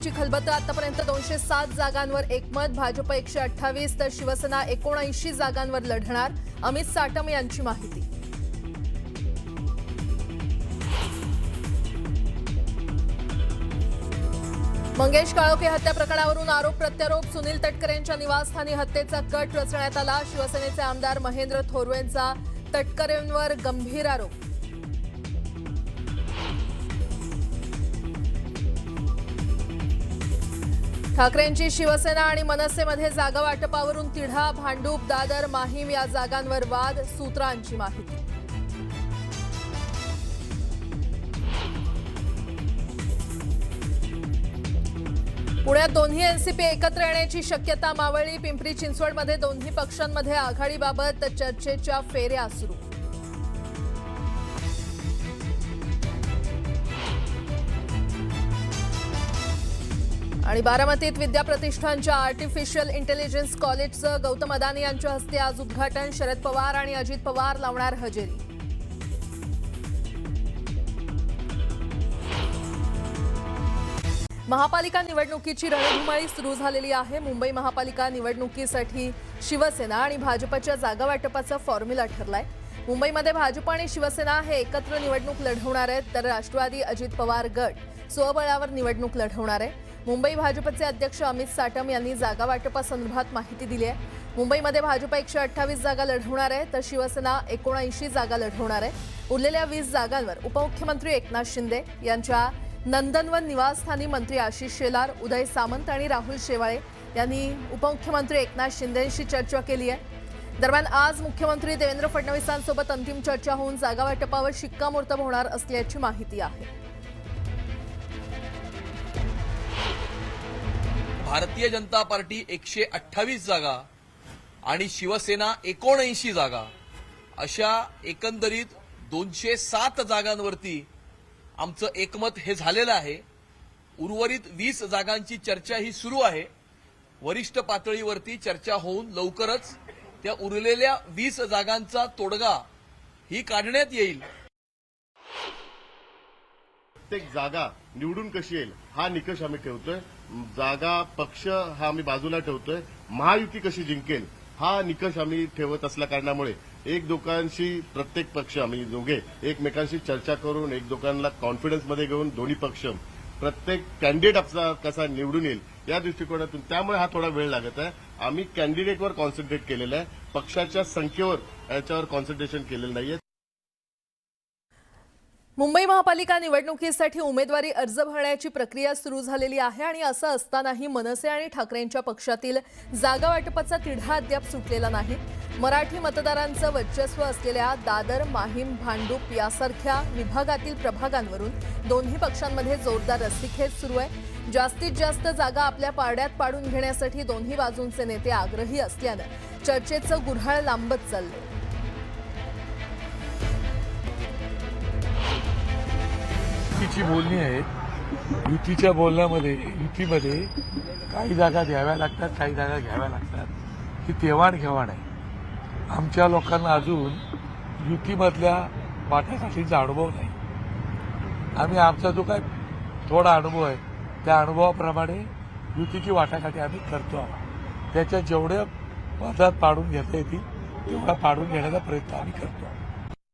ची खलबतं आतापर्यंत 207 जागांवर एकमत, भाजप 128 तर शिवसेना 79 जागांवर लढणार, अमित साटम यांची माहिती. मंगेश काळोखे हत्या प्रकरणावरून आरोप प्रत्यारोप, सुनील तटकरे यांच्या निवासस्थानी हत्येचा कट रचण्यात आला. शिवसेनेचे आमदार महेंद्र थोरवेंचा तटकरेंवर गंभीर आरोप. ठाकरेंची शिवसेना आणि मनसेमध्ये जागा वाटपावरून तिढा, भांडूप, दादर, माहीम या जागांवर वाद, सूत्रांची माहिती. पुण्यात दोन्ही एनसीपी एकत्र येण्याची शक्यता मावळली. पिंपरी चिंचवडमध्ये दोन्ही पक्षांमध्ये आघाडीबाबत चर्चेच्या फेऱ्या सुरू. आणि बारामतीत विद्या प्रतिष्ठानच्या आर्टिफिशियल इंटेलिजन्स कॉलेजचं गौतम अदानी यांच्या हस्ते आज उद्घाटन. शरद पवार आणि अजित पवार लावणार हजेरी. महापालिका निवडणुकीची रणधुमाळी सुरू झालेली आहे. मुंबई महापालिका निवडणुकीसाठी शिवसेना आणि भाजपच्या जागा वाटपाचा फॉर्म्युला ठरलाय. मुंबईमध्ये भाजप आणि शिवसेना हे एकत्र निवडणूक लढवणार आहेत, तर राष्ट्रवादी अजित पवार गट स्वबळावर निवडणूक लढवणार आहे. मुंबई भाजपचे अध्यक्ष अमित साटम यांनी जागा वाटपासंदर्भात माहिती दिली आहे. मुंबईमध्ये भाजप 128 जागा लढवणार आहे, तर शिवसेना 79 जागा लढवणार आहे. उरलेल्या 20 जागांवर उपमुख्यमंत्री एकनाथ शिंदे यांच्या नंदनवन निवासस्थानी मंत्री आशिष शेलार, उदय सामंत आणि राहुल शेवाळे यांनी उपमुख्यमंत्री एकनाथ शिंदेंशी चर्चा केली आहे. दरम्यान आज मुख्यमंत्री देवेंद्र फडणवीसांसोबत अंतिम चर्चा होऊन जागा वाटपावर शिक्कामोर्तब होणार असल्याची माहिती आहे. भारतीय जनता पार्टी 128 जागा आणि शिवसेना 79 जागा अशा एकंदरीत 207 जागांवरती आमचं एकमत हे झालेलं आहे. उर्वरित 20 जागांची चर्चा ही सुरू आहे. वरिष्ठ पातळीवरती चर्चा होऊन लवकरच त्या उरलेल्या 20 जागांचा तोडगा ही काढण्यात येईल. प्रत्येक जागा निवडून कशी येईल हा निकष आम्ही ठेवतोय. जागा पक्ष हा आम्ही बाजूला ठेवतोय. महायुती कशी जिंकेल हा निकष आम्ही ठेवत असल्या कारणामुळे एक दोघांशी प्रत्येक पक्ष आम्ही दोघे एकमेकांशी चर्चा करून एक दोघांना कॉन्फिडन्समध्ये घेऊन दोन्ही पक्ष प्रत्येक कॅन्डिडेट आपला कसा निवडून येईल या दृष्टिकोनातून त्यामुळे हा थोडा वेळ लागत आहे. आम्ही कॅन्डिडेटवर कॉन्सन्ट्रेट केलेलं आहे, पक्षाच्या संख्येवर याच्यावर कॉन्सन्ट्रेशन केलेलं नाहीये. मुंबई महापालिका निवडणुकीसाठी उमेदवारी अर्ज भरण्याची प्रक्रिया सुरू झालेली आहे आणि असं असतानाही मनसे आणि ठाकरेंच्या पक्षातील जागा वाटपाचा तिढा अद्याप सुटलेला नाही. मराठी मतदारांचं वर्चस्व असलेल्या दादर, माहीम, भांडूप यासारख्या विभागातील प्रभागांवरून दोन्ही पक्षांमध्ये जोरदार रस्सीखेच सुरू आहे. जास्तीत जास्त जागा आपल्या पारड्यात पाडून घेण्यासाठी दोन्ही बाजूंचे नेते आग्रही असल्यानं चर्चेचं गुऱ्हाळ लांबत चाललंय. युतीची बोलणी आहेत. युतीच्या बोलण्यामध्ये युतीमध्ये काही जागा द्याव्या लागतात, काही जागा घ्याव्या लागतात. ही देवाणघेवाण आहे. आमच्या लोकांना अजून युतीमधल्या वाटाघाटींचा अनुभव नाही. आम्ही आमचा जो काय थोडा अनुभव आहे त्या अनुभवाप्रमाणे युतीची वाटाघाटी आम्ही करतो आहोत. त्याच्या जेवढ्या मधात पाडून घेता येतील तेवढा पाडून घेण्याचा प्रयत्न आम्ही करतो.